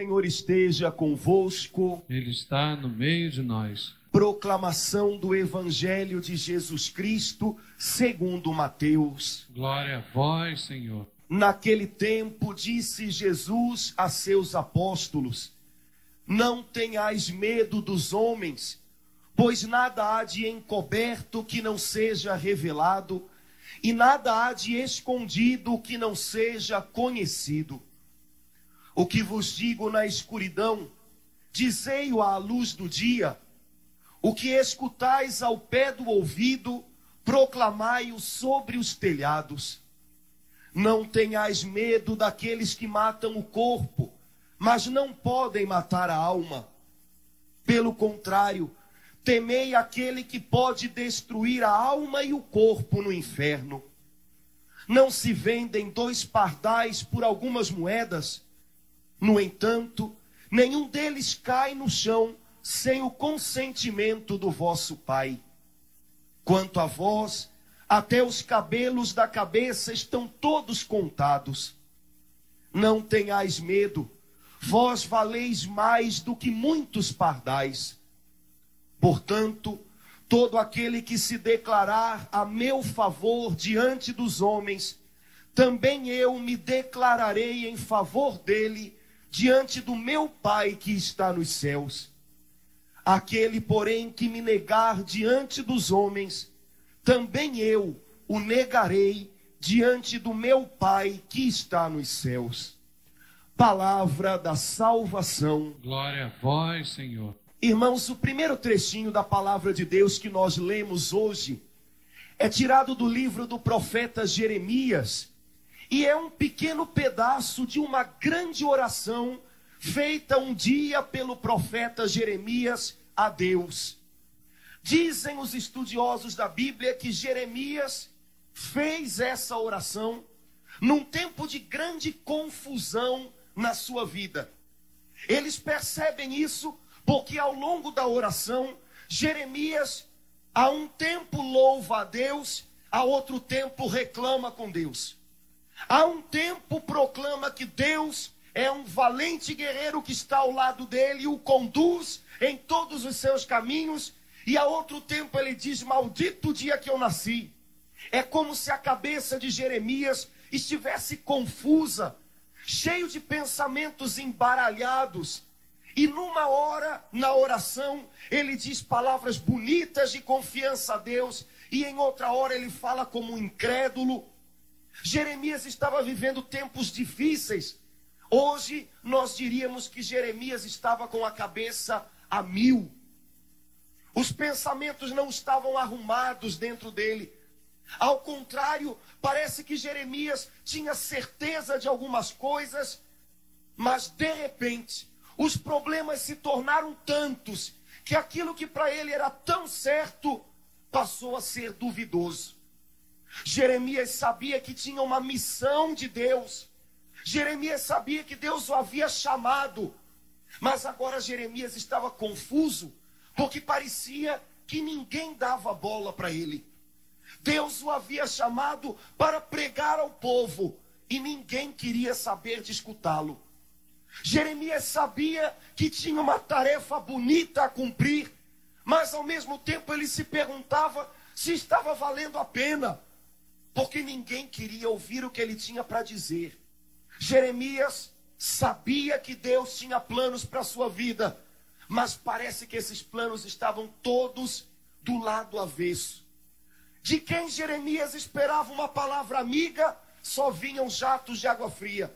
Senhor esteja convosco. Ele está no meio de nós. Proclamação do Evangelho de Jesus Cristo, segundo Mateus. Glória a vós, Senhor. Naquele tempo disse Jesus a seus apóstolos: não tenhais medo dos homens, pois nada há de encoberto que não seja revelado, e nada há de escondido que não seja conhecido. O que vos digo na escuridão, dizei-o à luz do dia. O que escutais ao pé do ouvido, proclamai-o sobre os telhados. Não tenhais medo daqueles que matam o corpo, mas não podem matar a alma. Pelo contrário, temei aquele que pode destruir a alma e o corpo no inferno. Não se vendem 2 pardais por algumas moedas? No entanto, nenhum deles cai no chão sem o consentimento do vosso Pai. Quanto a vós, até os cabelos da cabeça estão todos contados. Não tenhais medo, vós valeis mais do que muitos pardais. Portanto, todo aquele que se declarar a meu favor diante dos homens, também eu me declararei em favor dele diante do meu Pai que está nos céus. Aquele, porém, que me negar diante dos homens, também eu o negarei diante do meu Pai que está nos céus. Palavra da salvação. Glória a vós, Senhor. Irmãos, o primeiro trechinho da palavra de Deus que nós lemos hoje é tirado do livro do profeta Jeremias e é um pequeno pedaço de uma grande oração feita um dia pelo profeta Jeremias a Deus. Dizem os estudiosos da Bíblia que Jeremias fez essa oração num tempo de grande confusão na sua vida. Eles percebem isso porque ao longo da oração, Jeremias, a um tempo louva a Deus, a outro tempo reclama com Deus. A um tempo proclama que Deus é um valente guerreiro que está ao lado dele e o conduz em todos os seus caminhos. E a outro tempo ele diz: maldito o dia que eu nasci. É como se a cabeça de Jeremias estivesse confusa, cheio de pensamentos embaralhados. E numa hora, na oração, ele diz palavras bonitas de confiança a Deus, e em outra hora ele fala como um incrédulo. Jeremias estava vivendo tempos difíceis. Hoje nós diríamos que Jeremias estava com a cabeça a mil. Os pensamentos não estavam arrumados dentro dele. Ao contrário, parece que Jeremias tinha certeza de algumas coisas, mas de repente os problemas se tornaram tantos que aquilo que para ele era tão certo passou a ser duvidoso. Jeremias sabia que tinha uma missão de Deus. Jeremias sabia que Deus o havia chamado. Mas agora Jeremias estava confuso, porque parecia que ninguém dava bola para ele. Deus o havia chamado para pregar ao povo e ninguém queria saber de escutá-lo. Jeremias sabia que tinha uma tarefa bonita a cumprir, mas ao mesmo tempo ele se perguntava se estava valendo a pena, porque ninguém queria ouvir o que ele tinha para dizer. Jeremias sabia que Deus tinha planos para a sua vida, mas parece que esses planos estavam todos do lado avesso. De quem Jeremias esperava uma palavra amiga, só vinham jatos de água fria.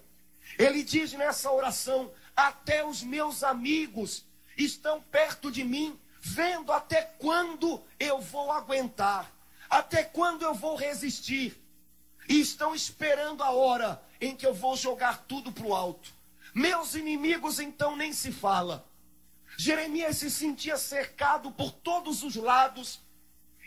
Ele diz nessa oração: até os meus amigos estão perto de mim, vendo até quando eu vou aguentar, até quando eu vou resistir. E estão esperando a hora em que eu vou jogar tudo para o alto. Meus inimigos então nem se fala. Jeremias se sentia cercado por todos os lados,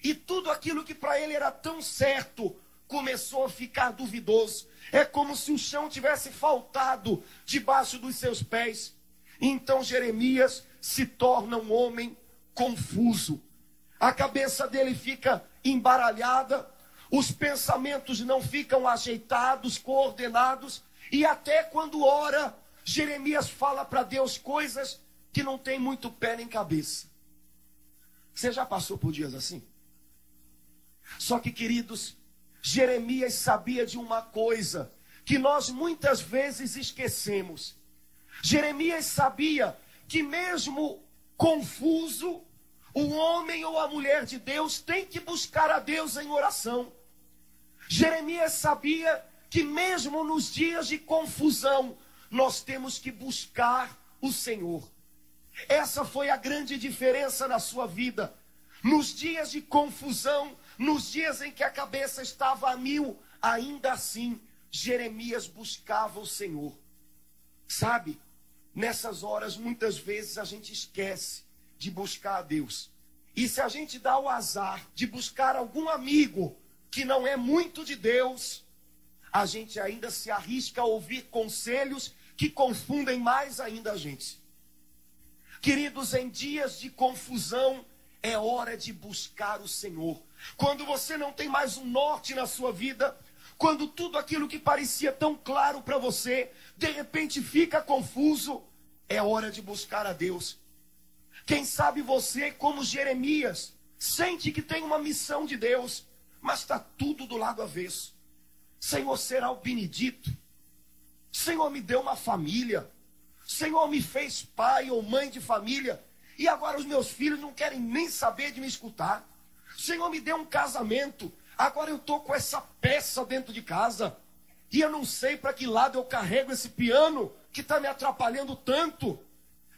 e tudo aquilo que para ele era tão certo começou a ficar duvidoso. É como se o chão tivesse faltado debaixo dos seus pés. Então Jeremias se torna um homem confuso. A cabeça dele fica embaralhada, os pensamentos não ficam ajeitados, coordenados, e até quando ora, Jeremias fala para Deus coisas que não tem muito pé nem cabeça. Você já passou por dias assim? Só que, queridos, Jeremias sabia de uma coisa que nós muitas vezes esquecemos. Jeremias sabia que mesmo confuso, o homem ou a mulher de Deus tem que buscar a Deus em oração. Jeremias sabia que mesmo nos dias de confusão, nós temos que buscar o Senhor. Essa foi a grande diferença na sua vida. Nos dias de confusão, nos dias em que a cabeça estava a mil, ainda assim, Jeremias buscava o Senhor. Sabe, nessas horas, muitas vezes a gente esquece de buscar a Deus. E se a gente dá o azar de buscar algum amigo que não é muito de Deus, a gente ainda se arrisca a ouvir conselhos que confundem mais ainda a gente. Queridos, em dias de confusão, é hora de buscar o Senhor. Quando você não tem mais um norte na sua vida, quando tudo aquilo que parecia tão claro para você, de repente fica confuso, é hora de buscar a Deus. Quem sabe você, como Jeremias, sente que tem uma missão de Deus, mas está tudo do lado avesso. Senhor, será o benedito? Senhor, me deu uma família. Senhor, me fez pai ou mãe de família. E agora os meus filhos não querem nem saber de me escutar. Senhor, me deu um casamento. Agora eu estou com essa peça dentro de casa. E eu não sei para que lado eu carrego esse piano que está me atrapalhando tanto.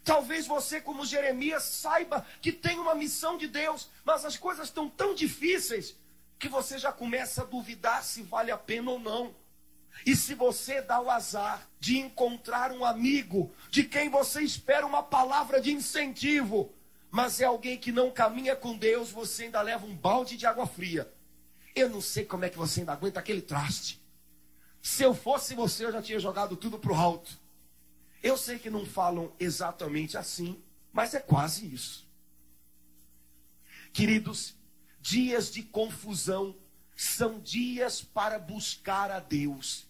Talvez você, como Jeremias, saiba que tem uma missão de Deus, mas as coisas estão tão difíceis que você já começa a duvidar se vale a pena ou não. E se você dá o azar de encontrar um amigo de quem você espera uma palavra de incentivo, mas é alguém que não caminha com Deus, você ainda leva um balde de água fria. Eu não sei como é que você ainda aguenta aquele traste. Se eu fosse você, eu já tinha jogado tudo pro alto. Eu sei que não falam exatamente assim, mas é quase isso. Queridos, dias de confusão são dias para buscar a Deus.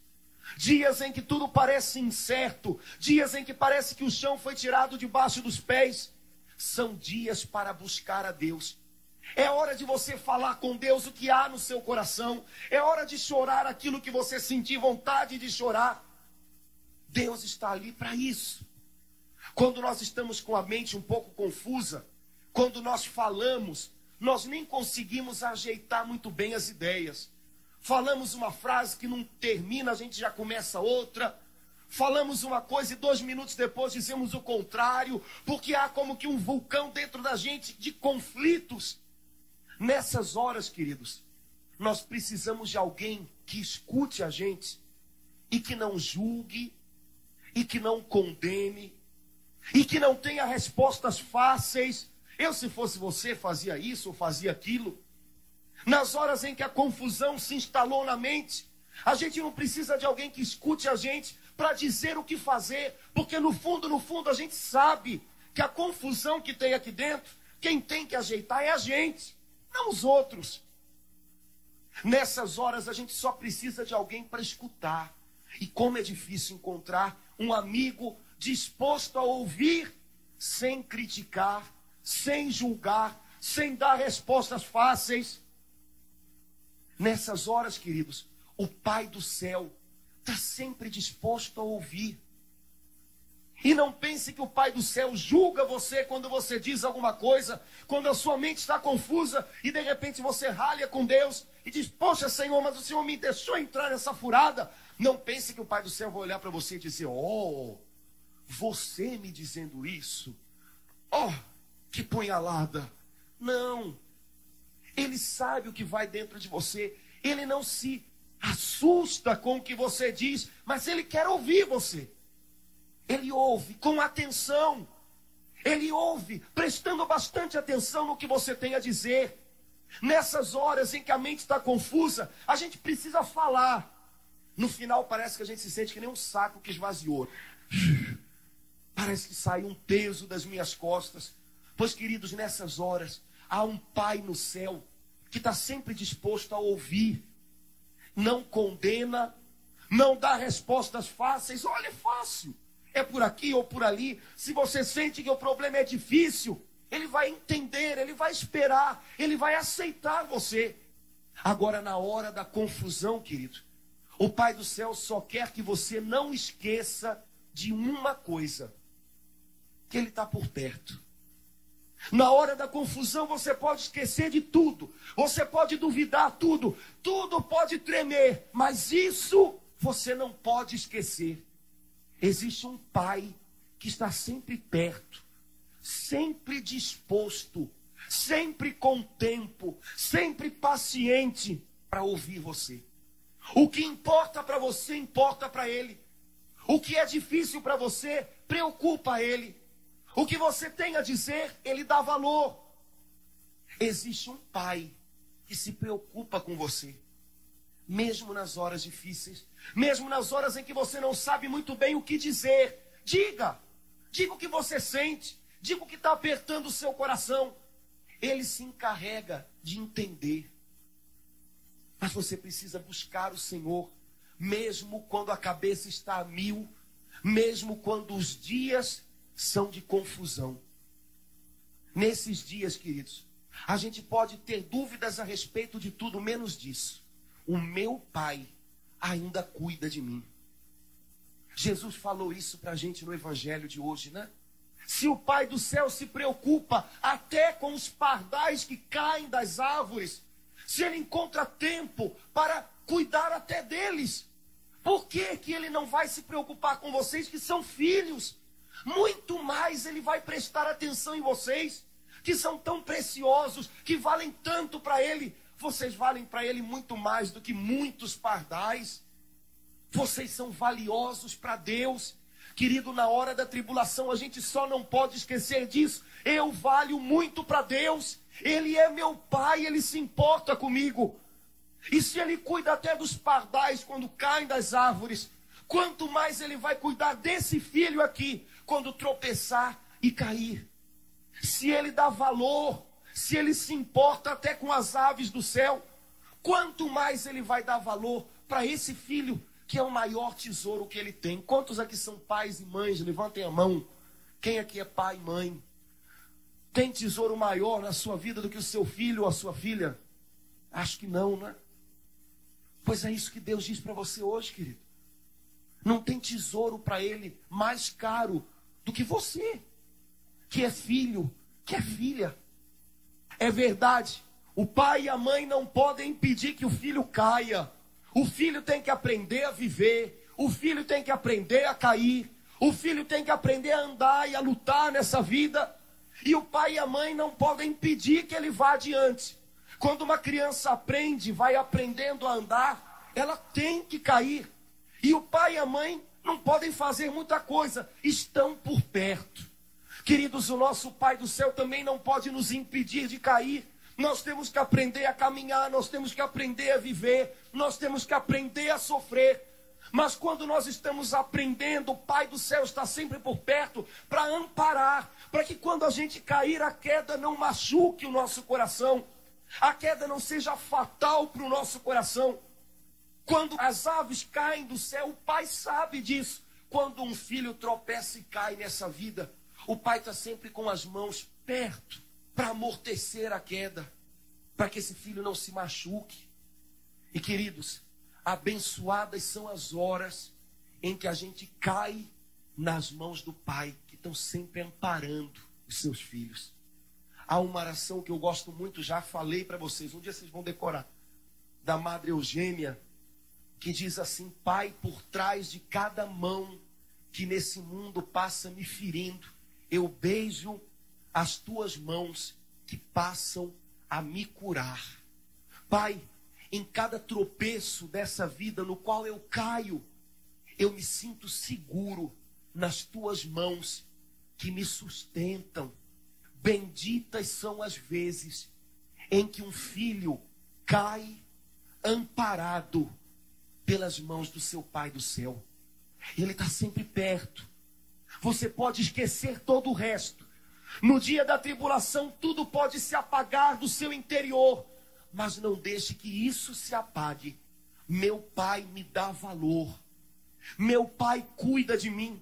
Dias em que tudo parece incerto, dias em que parece que o chão foi tirado debaixo dos pés, são dias para buscar a Deus. É hora de você falar com Deus o que há no seu coração. É hora de chorar aquilo que você sentir vontade de chorar. Deus está ali para isso. Quando nós estamos com a mente um pouco confusa, quando nós falamos, nós nem conseguimos ajeitar muito bem as ideias. Falamos uma frase que não termina, a gente já começa outra. Falamos uma coisa e 2 minutos depois dizemos o contrário, porque há como que um vulcão dentro da gente de conflitos. Nessas horas, queridos, nós precisamos de alguém que escute a gente e que não julgue, e que não condene, e que não tenha respostas fáceis. Eu, se fosse você, fazia isso ou fazia aquilo. Nas horas em que a confusão se instalou na mente, a gente não precisa de alguém que escute a gente para dizer o que fazer, porque no fundo a gente sabe que a confusão que tem aqui dentro, quem tem que ajeitar é a gente, não os outros. Nessas horas a gente só precisa de alguém para escutar. E como é difícil encontrar um amigo disposto a ouvir sem criticar, sem julgar, sem dar respostas fáceis. Nessas horas, queridos, o Pai do céu está sempre disposto a ouvir. E não pense que o Pai do céu julga você quando você diz alguma coisa, quando a sua mente está confusa e de repente você ralha com Deus e diz: poxa, Senhor, mas o Senhor me deixou entrar nessa furada. Não pense que o Pai do céu vai olhar para você e dizer: oh, você me dizendo isso? Oh, que punhalada. Não. Ele sabe o que vai dentro de você. Ele não se assusta com o que você diz, mas ele quer ouvir você. Ele ouve com atenção. Ele ouve prestando bastante atenção no que você tem a dizer. Nessas horas em que a mente está confusa, a gente precisa falar. No final parece que a gente se sente que nem um saco que esvaziou. Parece que saiu um peso das minhas costas. Pois, queridos, nessas horas há um Pai no céu que está sempre disposto a ouvir. Não condena, não dá respostas fáceis. Olha, é fácil. é por aqui ou por ali, se você sente que o problema é difícil, Ele vai entender, Ele vai esperar, Ele vai aceitar você. Agora, na hora da confusão, querido, o Pai do céu só quer que você não esqueça de uma coisa: que Ele está por perto. Na hora da confusão você pode esquecer de tudo, você pode duvidar tudo, tudo pode tremer, mas isso você não pode esquecer. Existe um Pai que está sempre perto, sempre disposto, sempre com tempo, sempre paciente para ouvir você. O que importa para você, importa para Ele. O que é difícil para você, preocupa Ele. O que você tem a dizer, Ele dá valor. Existe um Pai que se preocupa com você, mesmo nas horas difíceis, mesmo nas horas em que você não sabe muito bem o que dizer. Diga o que você sente, diga o que está apertando o seu coração. Ele se encarrega de entender. Mas você precisa buscar o Senhor, mesmo quando a cabeça está a mil, mesmo quando os dias são de confusão. Nesses dias, queridos, a gente pode ter dúvidas a respeito de tudo, menos disso. O meu Pai ainda cuida de mim. Jesus falou isso para a gente no Evangelho de hoje, né? Se o Pai do céu se preocupa até com os pardais que caem das árvores, se Ele encontra tempo para cuidar até deles, por que Ele não vai se preocupar com vocês que são filhos? Muito mais Ele vai prestar atenção em vocês, que são tão preciosos, que valem tanto para Ele. Vocês valem para Ele muito mais do que muitos pardais. Vocês são valiosos para Deus. Querido, na hora da tribulação a gente só não pode esquecer disso. Eu valho muito para Deus. Ele é meu Pai, Ele se importa comigo. E se Ele cuida até dos pardais quando caem das árvores, quanto mais Ele vai cuidar desse filho aqui quando tropeçar e cair. Se Ele dá valor, se Ele se importa até com as aves do céu, quanto mais Ele vai dar valor para esse filho, que é o maior tesouro que Ele tem. Quantos aqui são pais e mães? Levantem a mão. Quem aqui é pai e mãe? Tem tesouro maior na sua vida do que o seu filho ou a sua filha? Acho que não, né? Pois é isso que Deus diz para você hoje, querido. Não tem tesouro para Ele mais caro do que você, que é filho, que é filha. É verdade, o pai e a mãe não podem impedir que o filho caia. O filho tem que aprender a viver, o filho tem que aprender a cair, o filho tem que aprender a andar e a lutar nessa vida. E o pai e a mãe não podem impedir que ele vá adiante. Quando uma criança aprende, vai aprendendo a andar, ela tem que cair. E o pai e a mãe não podem fazer muita coisa, estão por perto. Queridos, o nosso Pai do céu também não pode nos impedir de cair. Nós temos que aprender a caminhar, nós temos que aprender a viver, nós temos que aprender a sofrer. Mas quando nós estamos aprendendo, o Pai do céu está sempre por perto para amparar, para que quando a gente cair, a queda não machuque o nosso coração, a queda não seja fatal para o nosso coração. Quando as aves caem do céu, o Pai sabe disso. Quando um filho tropeça e cai nessa vida, o Pai está sempre com as mãos perto para amortecer a queda, para que esse filho não se machuque. E queridos, abençoadas são as horas em que a gente cai nas mãos do Pai, que estão sempre amparando os seus filhos. Há uma oração que eu gosto muito, já falei para vocês, um dia vocês vão decorar, da Madre Eugênia, que diz assim: Pai, por trás de cada mão que nesse mundo passa me ferindo, eu beijo as tuas mãos que passam a me curar. Pai, em cada tropeço dessa vida no qual eu caio, eu me sinto seguro nas tuas mãos que me sustentam. Benditas são as vezes em que um filho cai amparado pelas mãos do seu Pai do céu. Ele está sempre perto. Você pode esquecer todo o resto. No dia da tribulação, tudo pode se apagar do seu interior. Mas não deixe que isso se apague. Meu Pai me dá valor. Meu Pai cuida de mim.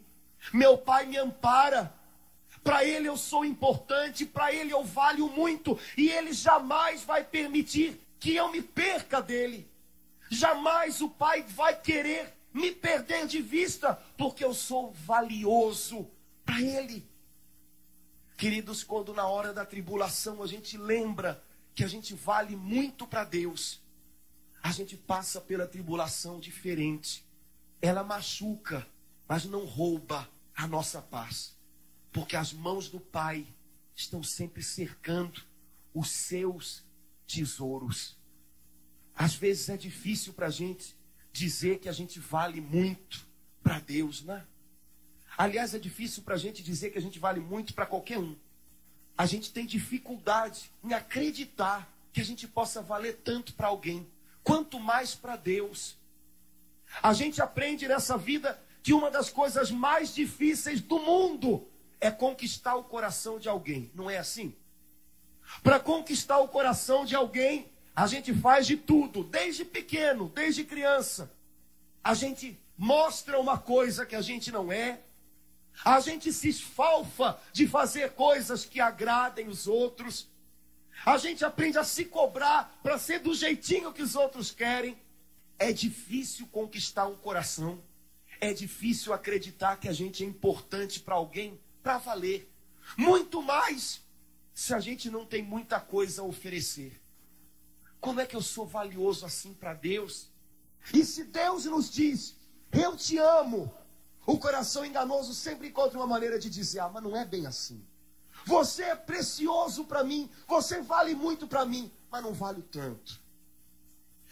Meu pai me ampara. Para ele eu sou importante, para ele eu valho muito. E ele jamais vai permitir que eu me perca dele. Jamais o pai vai querer me perder de vista, porque eu sou valioso para ele. Queridos, quando na hora da tribulação a gente lembra que a gente vale muito para Deus, a gente passa pela tribulação diferente. Ela machuca, mas não rouba a nossa paz. Porque as mãos do Pai estão sempre cercando os seus tesouros. Às vezes é difícil para a gente dizer que a gente vale muito para Deus, né? Aliás, é difícil para a gente dizer que a gente vale muito para qualquer um. A gente tem dificuldade em acreditar que a gente possa valer tanto para alguém, quanto mais para Deus. A gente aprende nessa vida que uma das coisas mais difíceis do mundo é conquistar o coração de alguém. Não é assim? Para conquistar o coração de alguém, a gente faz de tudo, desde pequeno, desde criança. A gente mostra uma coisa que a gente não é. A gente se esfalfa de fazer coisas que agradem os outros. A gente aprende a se cobrar para ser do jeitinho que os outros querem. É difícil conquistar um coração. É difícil acreditar que a gente é importante para alguém para valer. Muito mais se a gente não tem muita coisa a oferecer. Como é que eu sou valioso assim para Deus? E se Deus nos diz, eu te amo, o coração enganoso sempre encontra uma maneira de dizer, mas não é bem assim. Você é precioso para mim, você vale muito para mim, mas não vale tanto.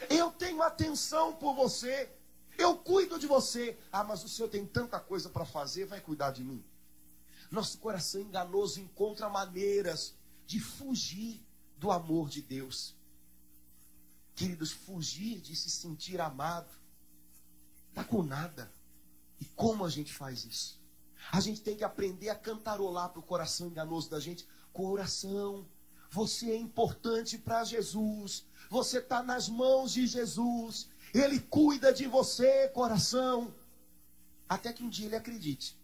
Eu tenho atenção por você, eu cuido de você. Mas o Senhor tem tanta coisa para fazer, vai cuidar de mim? Nosso coração enganoso encontra maneiras de fugir do amor de Deus. Queridos, fugir de se sentir amado está com nada. E como a gente faz isso? A gente tem que aprender a cantarolar para o coração enganoso da gente. Coração, você é importante para Jesus. Você está nas mãos de Jesus. Ele cuida de você, coração. Até que um dia ele acredite.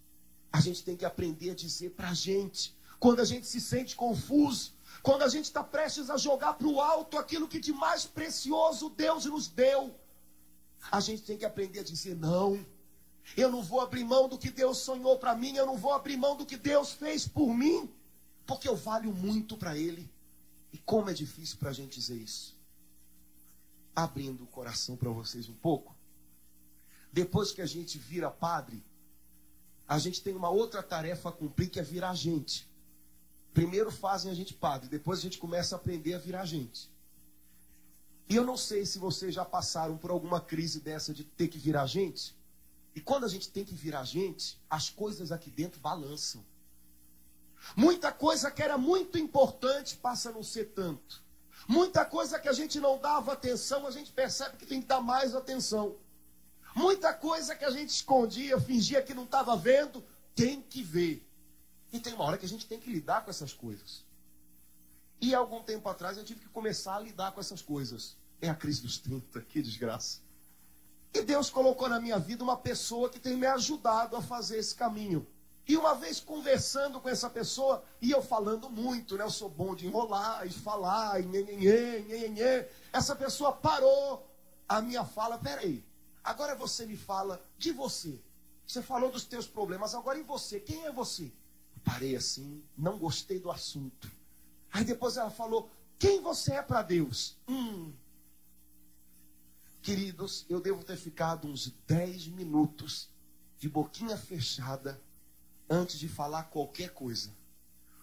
A gente tem que aprender a dizer para a gente, quando a gente se sente confuso, quando a gente está prestes a jogar para o alto aquilo que de mais precioso Deus nos deu, a gente tem que aprender a dizer, não, eu não vou abrir mão do que Deus sonhou para mim, eu não vou abrir mão do que Deus fez por mim, porque eu valho muito para Ele. E como é difícil para a gente dizer isso. Abrindo o coração para vocês um pouco, depois que a gente vira padre, a gente tem uma outra tarefa a cumprir, que é virar gente. Primeiro fazem a gente padre, depois a gente começa a aprender a virar gente. E eu não sei se vocês já passaram por alguma crise dessa de ter que virar gente. E quando a gente tem que virar gente, as coisas aqui dentro balançam. Muita coisa que era muito importante passa a não ser tanto. Muita coisa que a gente não dava atenção, a gente percebe que tem que dar mais atenção. Muita coisa que a gente escondia, fingia que não estava vendo, tem que ver. E tem uma hora que a gente tem que lidar com essas coisas. E há algum tempo atrás eu tive que começar a lidar com essas coisas. É a crise dos 30, que desgraça. E Deus colocou na minha vida uma pessoa que tem me ajudado a fazer esse caminho. E uma vez conversando com essa pessoa, e eu falando muito, né? Eu sou bom de enrolar e falar, e nhenhenhê. Essa pessoa parou a minha fala. Peraí, agora você me fala de você. Você falou dos teus problemas, agora e você? Quem é você? Eu parei assim, não gostei do assunto. Aí depois ela falou, quem você é para Deus? Queridos, eu devo ter ficado uns 10 minutos de boquinha fechada antes de falar qualquer coisa.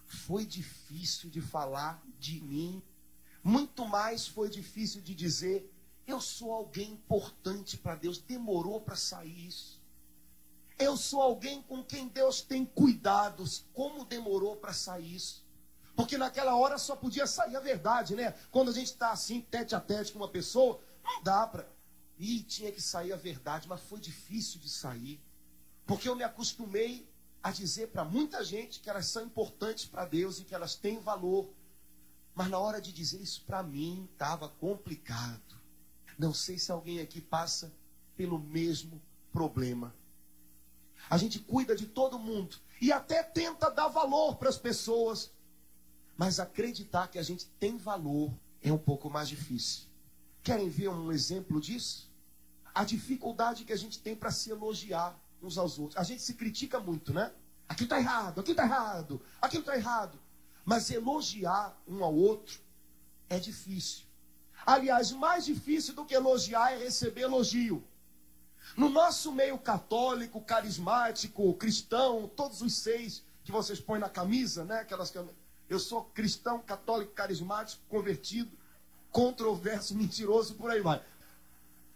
Foi difícil de falar de mim. Muito mais foi difícil de dizer, eu sou alguém importante para Deus. Demorou para sair isso. Eu sou alguém com quem Deus tem cuidados. Como demorou para sair isso? Porque naquela hora só podia sair a verdade, né? Quando a gente está assim, tete a tete com uma pessoa, não dá para... E tinha que sair a verdade, mas foi difícil de sair. Porque eu me acostumei a dizer para muita gente que elas são importantes para Deus e que elas têm valor. Mas na hora de dizer isso para mim, estava complicado. Não sei se alguém aqui passa pelo mesmo problema. A gente cuida de todo mundo e até tenta dar valor para as pessoas. Mas acreditar que a gente tem valor é um pouco mais difícil. Querem ver um exemplo disso? A dificuldade que a gente tem para se elogiar uns aos outros. A gente se critica muito, né? Aquilo está errado, aquilo está errado, aquilo está errado. Mas elogiar um ao outro é difícil. Aliás, mais difícil do que elogiar é receber elogio. No nosso meio católico, carismático, cristão, todos os 6 que vocês põem na camisa, né? Eu sou cristão, católico, carismático, convertido, controverso, mentiroso, por aí vai.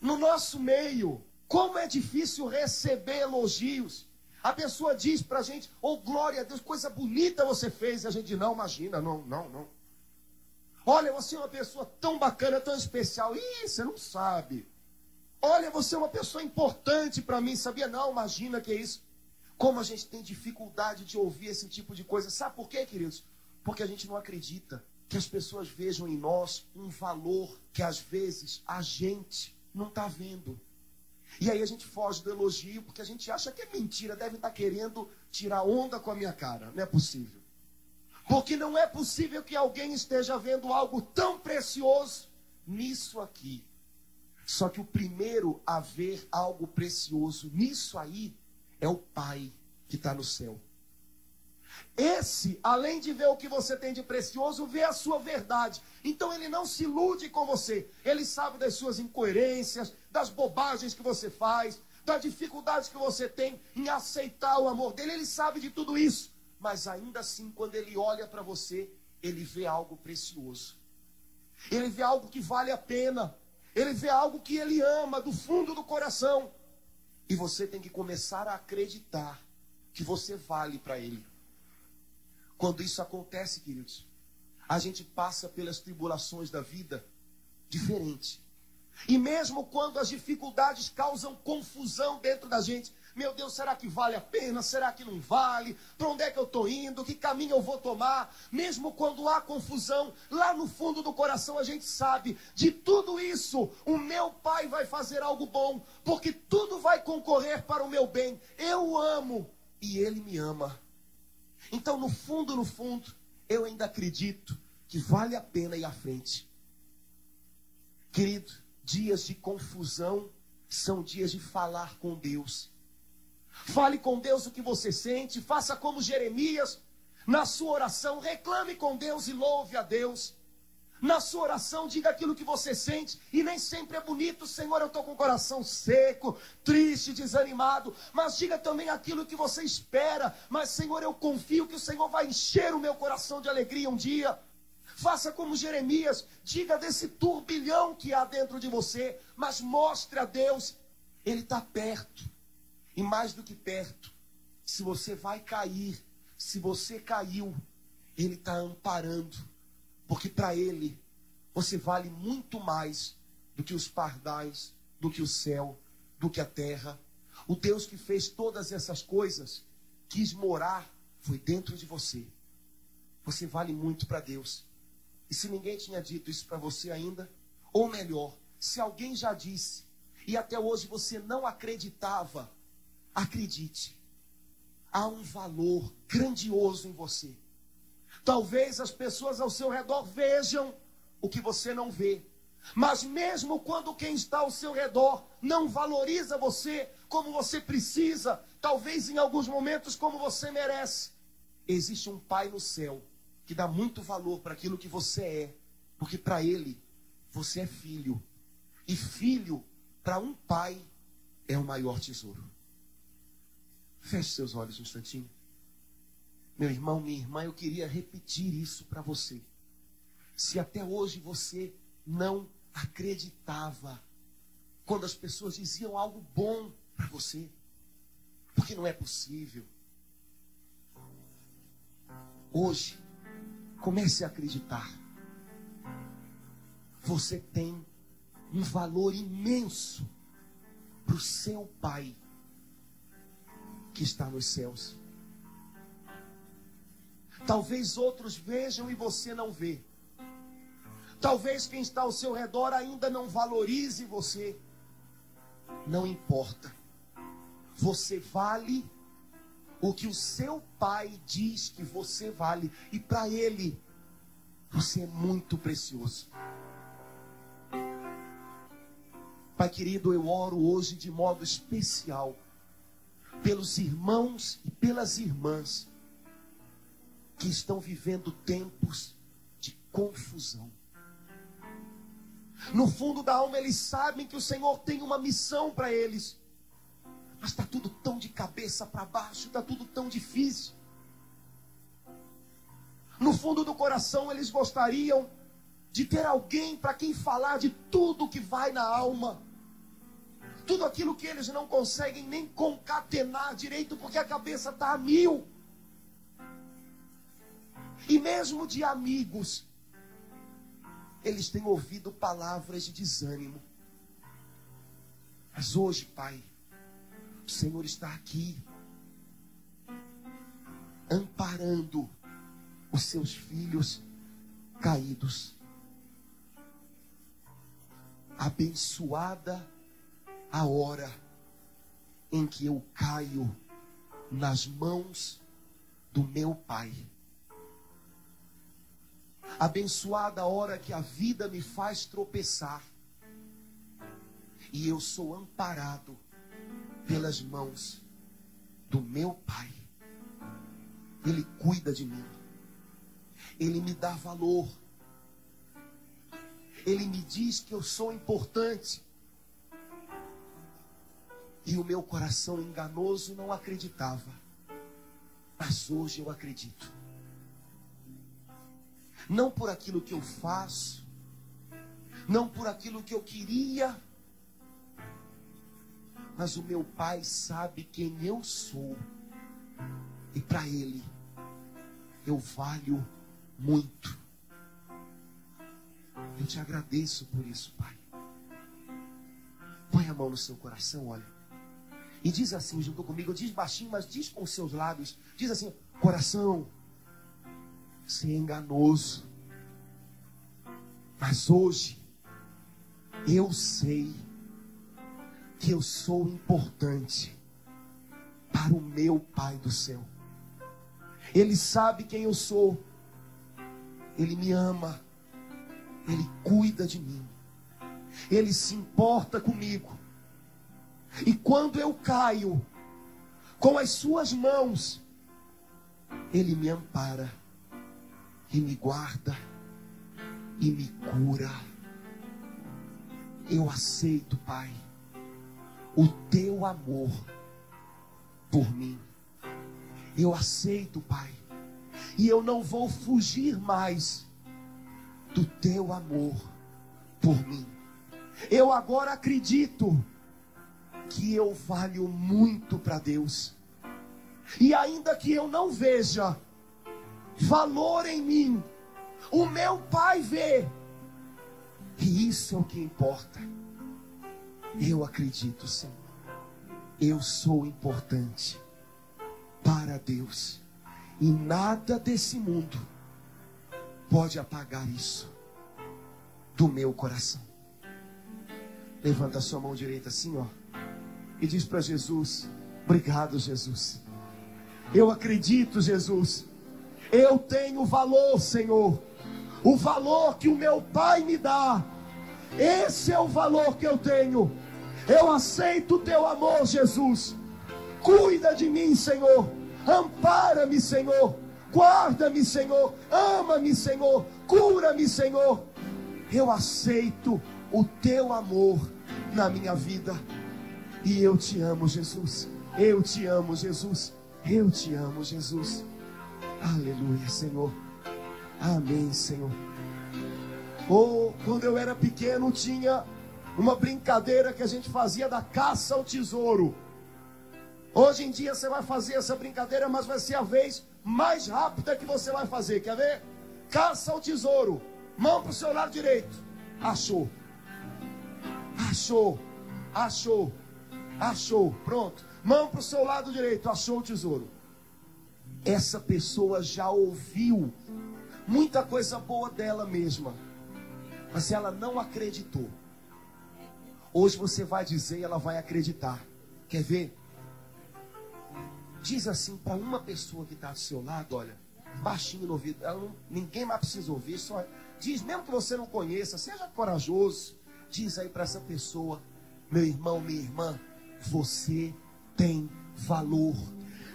No nosso meio, como é difícil receber elogios. A pessoa diz pra gente, oh glória a Deus, coisa bonita você fez. E a gente, não, imagina, não. Olha, você é uma pessoa tão bacana, tão especial. Ih, você não sabe. Olha, você é uma pessoa importante para mim, sabia? Não, imagina que é isso. Como a gente tem dificuldade de ouvir esse tipo de coisa. Sabe por quê, queridos? Porque a gente não acredita que as pessoas vejam em nós um valor que às vezes a gente não está vendo. E aí a gente foge do elogio porque a gente acha que é mentira, deve estar querendo tirar onda com a minha cara. Não é possível. Porque não é possível que alguém esteja vendo algo tão precioso nisso aqui. Só que o primeiro a ver algo precioso nisso aí é o Pai que está no céu. Esse, além de ver o que você tem de precioso, vê a sua verdade. Então ele não se ilude com você. Ele sabe das suas incoerências, das bobagens que você faz, das dificuldades que você tem em aceitar o amor dele. Ele sabe de tudo isso. Mas ainda assim, quando ele olha para você, ele vê algo precioso. Ele vê algo que vale a pena. Ele vê algo que ele ama do fundo do coração. E você tem que começar a acreditar que você vale para ele. Quando isso acontece, queridos, a gente passa pelas tribulações da vida diferente. E mesmo quando as dificuldades causam confusão dentro da gente, meu Deus, será que vale a pena? Será que não vale? Para onde é que eu estou indo? Que caminho eu vou tomar? Mesmo quando há confusão, lá no fundo do coração a gente sabe, de tudo isso, o meu Pai vai fazer algo bom, porque tudo vai concorrer para o meu bem. Eu o amo e Ele me ama. Então, no fundo, eu ainda acredito que vale a pena ir à frente. Querido, dias de confusão são dias de falar com Deus. Fale com Deus o que você sente, faça como Jeremias, na sua oração, reclame com Deus e louve a Deus. Na sua oração, diga aquilo que você sente, e nem sempre é bonito, Senhor, eu estou com o coração seco, triste, desanimado, mas diga também aquilo que você espera, mas Senhor, eu confio que o Senhor vai encher o meu coração de alegria um dia. Faça como Jeremias, diga desse turbilhão que há dentro de você, mas mostre a Deus, Ele está perto, e mais do que perto, se você vai cair, se você caiu, Ele está amparando. Porque para Ele, você vale muito mais do que os pardais, do que o céu, do que a terra. O Deus que fez todas essas coisas, quis morar, foi dentro de você. Você vale muito para Deus. E se ninguém tinha dito isso para você ainda, ou melhor, se alguém já disse, e até hoje você não acreditava, acredite. Há um valor grandioso em você. Talvez as pessoas ao seu redor vejam o que você não vê. Mas mesmo quando quem está ao seu redor não valoriza você como você precisa, talvez em alguns momentos como você merece, existe um Pai no céu que dá muito valor para aquilo que você é. Porque para Ele, você é filho. E filho, para um pai, é o maior tesouro. Feche seus olhos um instantinho. Meu irmão, minha irmã, eu queria repetir isso para você. Se até hoje você não acreditava quando as pessoas diziam algo bom para você, porque não é possível. Hoje, comece a acreditar. Você tem um valor imenso para o seu Pai que está nos céus. Talvez outros vejam e você não vê. Talvez quem está ao seu redor ainda não valorize você. Não importa. Você vale o que o seu pai diz que você vale. E para ele, você é muito precioso. Pai querido, eu oro hoje de modo especial pelos irmãos e pelas irmãs que estão vivendo tempos de confusão. No fundo da alma eles sabem que o Senhor tem uma missão para eles, mas está tudo tão de cabeça para baixo, está tudo tão difícil. No fundo do coração eles gostariam de ter alguém para quem falar de tudo que vai na alma, tudo aquilo que eles não conseguem nem concatenar direito, porque a cabeça está a mil. E mesmo de amigos, eles têm ouvido palavras de desânimo. Mas hoje, Pai, o Senhor está aqui, amparando os seus filhos caídos. Abençoada a hora em que eu caio nas mãos do meu Pai. Abençoada a hora que a vida me faz tropeçar e eu sou amparado pelas mãos do meu Pai. Ele cuida de mim, Ele me dá valor, Ele me diz que eu sou importante. E o meu coração enganoso não acreditava, mas hoje eu acredito. Não por aquilo que eu faço, não por aquilo que eu queria, mas o meu Pai sabe quem eu sou, e para Ele eu valho muito. Eu te agradeço por isso, Pai. Põe a mão no seu coração, olha, e diz assim junto comigo, diz baixinho, mas diz com os seus lábios, diz assim: coração, você é enganoso, mas hoje eu sei que eu sou importante para o meu Pai do céu. Ele sabe quem eu sou, Ele me ama, Ele cuida de mim, Ele se importa comigo. E quando eu caio, com as suas mãos, Ele me ampara e me guarda e me cura. Eu aceito, Pai, o teu amor por mim. Eu aceito, Pai, e eu não vou fugir mais do teu amor por mim. Eu agora acredito que eu valho muito para Deus, e ainda que eu não veja valor em mim, o meu Pai vê, e isso é o que importa. Eu acredito, Senhor, eu sou importante para Deus, e nada desse mundo pode apagar isso do meu coração. Levanta a sua mão direita assim, ó, e diz para Jesus: obrigado, Jesus. Eu acredito, Jesus. Eu tenho valor, Senhor. O valor que o meu Pai me dá, esse é o valor que eu tenho. Eu aceito o teu amor, Jesus. Cuida de mim, Senhor. Ampara-me, Senhor. Guarda-me, Senhor. Ama-me, Senhor. Cura-me, Senhor. Eu aceito o teu amor na minha vida. E eu te amo, Jesus. Eu te amo, Jesus. Eu te amo, Jesus. Aleluia, Senhor. Amém, Senhor. Oh, quando eu era pequeno tinha uma brincadeira que a gente fazia da caça ao tesouro. Hoje em dia você vai fazer essa brincadeira, mas vai ser a vez mais rápida que você vai fazer. Quer ver? Caça ao tesouro. Mão para o seu lado direito. Achou. Achou. Achou. Achou. Pronto. Mão para o seu lado direito. Achou o tesouro. Essa pessoa já ouviu muita coisa boa dela mesma, mas ela não acreditou. Hoje você vai dizer e ela vai acreditar. Quer ver? Diz assim para uma pessoa que está do seu lado, olha, baixinho no ouvido, ninguém mais precisa ouvir, só diz, mesmo que você não conheça, seja corajoso, diz aí para essa pessoa, meu irmão, minha irmã, você tem valor.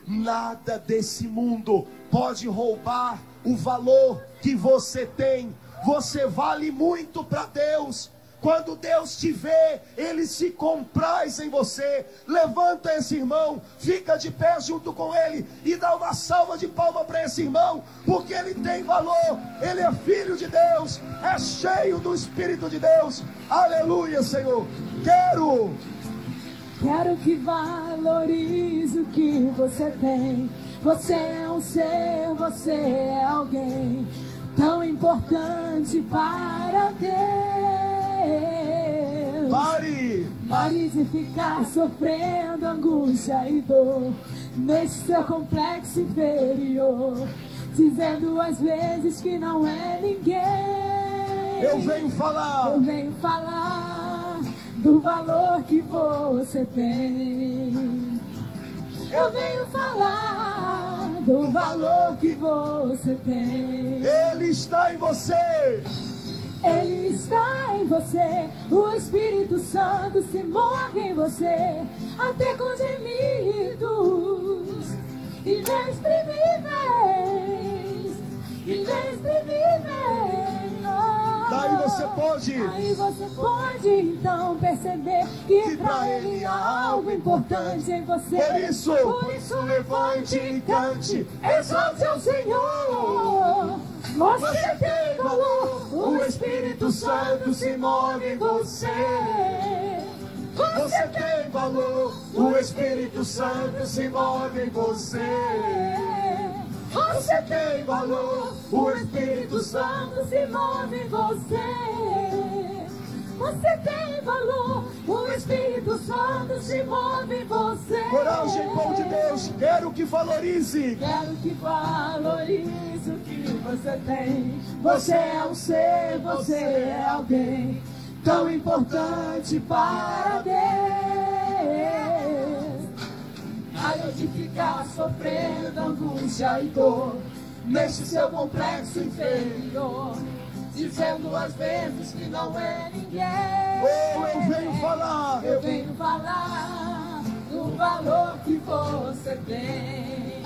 Nada desse mundo pode roubar o valor que você tem. Você vale muito para Deus. Quando Deus te vê, Ele se compraz em você. Levanta esse irmão, fica de pé junto com ele e dá uma salva de palma para esse irmão, porque ele tem valor, ele é filho de Deus, é cheio do Espírito de Deus. Aleluia, Senhor. Quero que valorize o que você tem. Você é um ser, você é alguém tão importante para Deus. Pare de ficar sofrendo angústia e dor nesse seu complexo inferior, dizendo às vezes que não é ninguém. Eu venho falar do valor que você tem. Eu venho falar do valor que você tem. Ele está em você. Ele está em você. O Espírito Santo se move em você, até com gemidos inexprimíveis. Daí você pode então perceber que para Ele há algo importante em você. Por isso levante e cante, exalte ao Senhor. Você tem valor, o Espírito Santo se move em você. Você tem valor, o Espírito Santo se move em você. Você tem valor, o Espírito Santo se move em você. Você tem valor, o Espírito Santo se move em você. Coragem, povo de Deus, quero que valorize. Quero que valorize o que você tem. Você é um ser, você é alguém tão importante para Deus. Pare de ficar sofrendo angústia e dor neste seu complexo inferior, dizendo às vezes que não é ninguém. Eu venho falar do valor que você tem.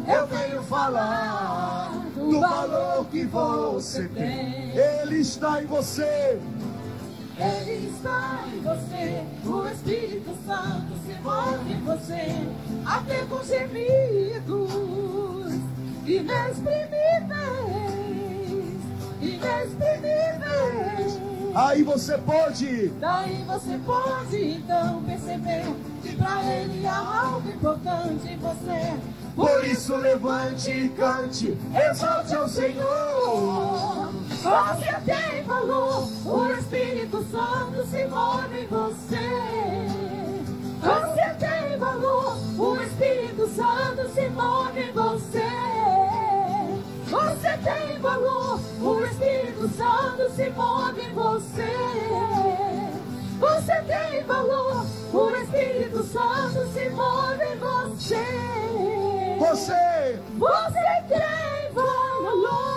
Eu venho falar do valor que você tem. Ele está em você. Ele está em você. O Espírito Santo se move em você, até com gemidos inexprimíveis. Aí você pode. Daí você pode então perceber que para Ele há algo importante em você. Por isso levante e cante, exalte ao Senhor. Você tem valor, o Espírito Santo se move em você. Você tem valor, o Espírito Santo se move em você. Você tem valor, o Espírito Santo se move em você. Você tem valor, o Espírito Santo se move em você. Você tem valor.